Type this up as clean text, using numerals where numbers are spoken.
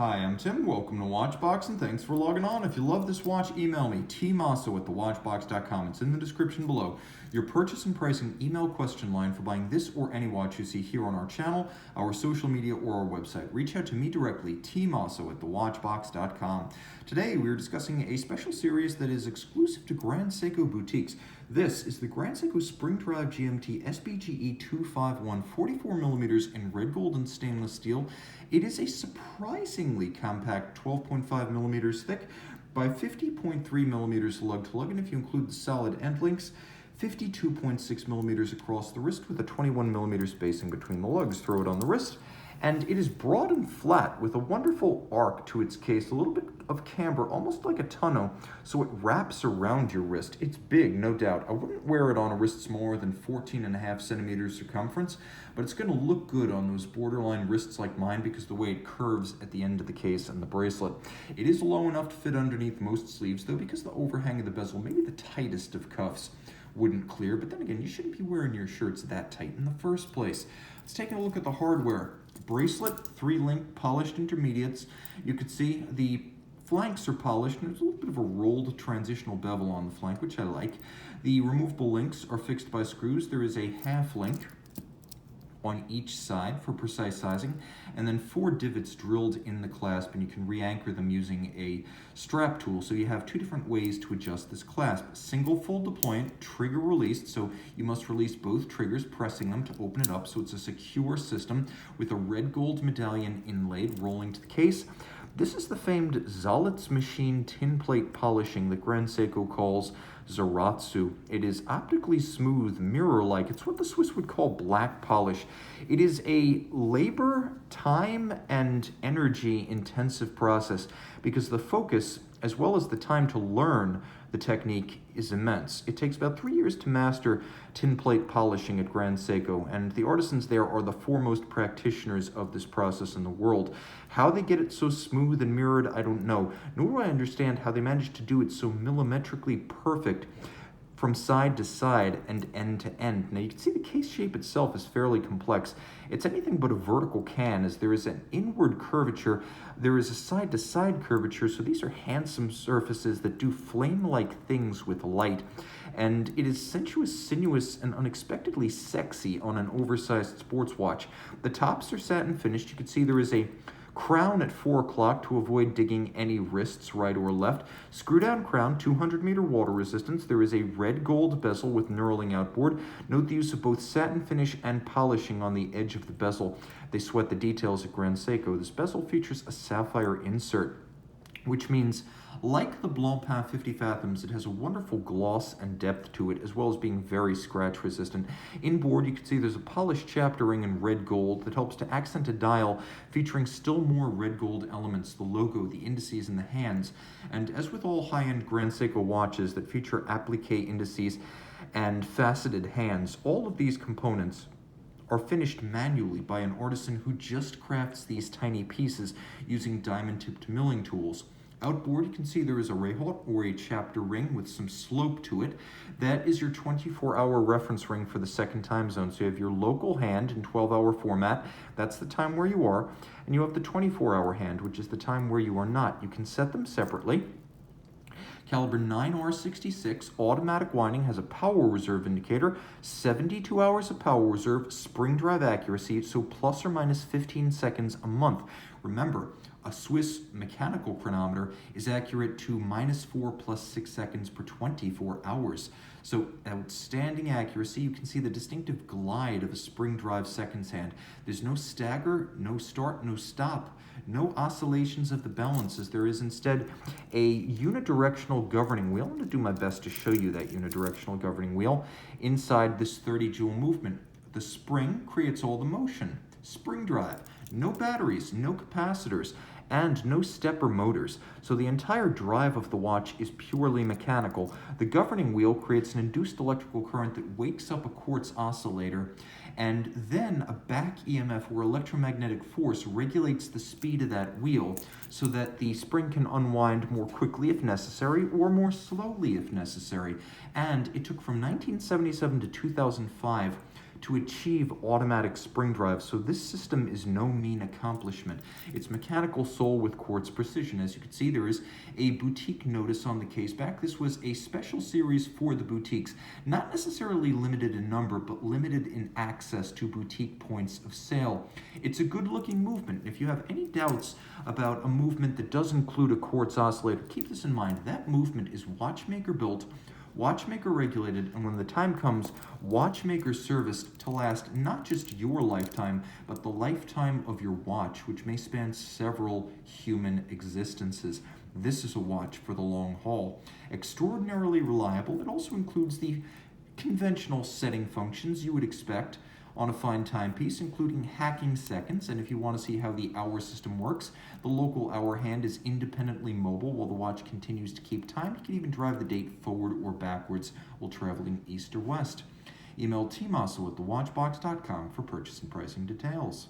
Hi, I'm Tim. Welcome to Watchbox, and thanks for logging on. If you love this watch, email me, tmosso@thewatchbox.com. It's in the description below. Your purchase and pricing email question line for buying this or any watch you see here on our channel, our social media, or our website. Reach out to me directly, tmosso@thewatchbox.com. Today, we're discussing a special series that is exclusive to Grand Seiko boutiques. This is the Grand Seiko Spring Drive GMT SBGE251 44mm in red gold and stainless steel. It is a surprisingly compact 12.5mm thick by 50.3mm lug-to-lug, and if you include the solid end links, 52.6mm across the wrist with a 21mm spacing between the lugs. Throw it on the wrist, and it is broad and flat with a wonderful arc to its case, a little bit of camber, almost like a tonneau, so it wraps around your wrist. It's big, no doubt. I wouldn't wear it on a wrist smaller than 14.5 centimeters circumference, but it's going to look good on those borderline wrists like mine because of the way it curves at the end of the case and the bracelet. It is low enough to fit underneath most sleeves, though, because the overhang of the bezel, maybe the tightest of cuffs, wouldn't clear. But then again, you shouldn't be wearing your shirts that tight in the first place. Let's take a look at the hardware. Bracelet, 3-link polished intermediates. You could see the flanks are polished, and there's a little bit of a rolled transitional bevel on the flank, which I like. The removable links are fixed by screws. There is a half link on each side for precise sizing, and then 4 divots drilled in the clasp, and you can re-anchor them using a strap tool. So you have 2 different ways to adjust this clasp. Single full deployment, trigger released, so you must release both triggers, pressing them to open it up, so it's a secure system with a red gold medallion inlaid rolling to the case. This is the famed Zalitz machine tin plate polishing that Grand Seiko calls Zaratsu. It is optically smooth, mirror-like. It's what the Swiss would call black polish. It is a labor, time, and energy-intensive process because the focus, as well as the time to learn the technique, is immense. It takes about 3 years to master tin plate polishing at Grand Seiko, and the artisans there are the foremost practitioners of this process in the world. How they get it so smooth and mirrored, I don't know, nor do I understand how they manage to do it so millimetrically perfect from side to side and end to end. Now you can see the case shape itself is fairly complex. It's anything but a vertical can, as there is an inward curvature, there is a side to side curvature, so these are handsome surfaces that do flame-like things with light. And it is sensuous, sinuous, and unexpectedly sexy on an oversized sports watch. The tops are satin finished. You can see there is a crown at 4 o'clock to avoid digging any wrists right or left. Screw down crown, 200-meter water resistance. There is a red gold bezel with knurling outboard. Note the use of both satin finish and polishing on the edge of the bezel. They sweat the details at Grand Seiko. This bezel features a sapphire insert, which means, like the Blancpain 50 Fathoms, it has a wonderful gloss and depth to it, as well as being very scratch resistant. Inboard, you can see there's a polished chapter ring in red gold that helps to accent a dial featuring still more red gold elements, the logo, the indices, and the hands. And as with all high-end Grand Seiko watches that feature applique indices and faceted hands, all of these components are finished manually by an artisan who just crafts these tiny pieces using diamond-tipped milling tools. Outboard, you can see there is a rehaut or a chapter ring with some slope to it. That is your 24-hour reference ring for the second time zone. So you have your local hand in 12-hour format. That's the time where you are. And you have the 24-hour hand, which is the time where you are not. You can set them separately. Caliber 9R66, automatic winding, has a power reserve indicator, 72 hours of power reserve, spring drive accuracy, so plus or minus 15 seconds a month. Remember, a Swiss mechanical chronometer is accurate to -4 plus 6 seconds per 24 hours. So outstanding accuracy. You can see the distinctive glide of a spring drive seconds hand. There's no stagger, no start, no stop, no oscillations of the balances. There is instead a unidirectional governing wheel. I'm going to do my best to show you that unidirectional governing wheel inside this 30 joule movement. The spring creates all the motion. Spring drive, no batteries, no capacitors, and no stepper motors. So the entire drive of the watch is purely mechanical. The governing wheel creates an induced electrical current that wakes up a quartz oscillator, and then a back EMF or electromagnetic force regulates the speed of that wheel so that the spring can unwind more quickly if necessary or more slowly if necessary. And it took from 1977 to 2005 to achieve automatic spring drive, so this system is no mean accomplishment. It's mechanical sole with quartz precision. As you can see, there is a boutique notice on the case back. This was a special series for the boutiques, not necessarily limited in number, but limited in access to boutique points of sale. It's a good-looking movement. If you have any doubts about a movement that does include a quartz oscillator, keep this in mind. That movement is watchmaker built, watchmaker regulated, and when the time comes, watchmaker serviced to last not just your lifetime, but the lifetime of your watch, which may span several human existences. This is a watch for the long haul. Extraordinarily reliable. It also includes the conventional setting functions you would expect on a fine timepiece, including hacking seconds, and if you want to see how the hour system works, the local hour hand is independently mobile while the watch continues to keep time. You can even drive the date forward or backwards while traveling east or west. Email tmosso@thewatchbox.com for purchase and pricing details.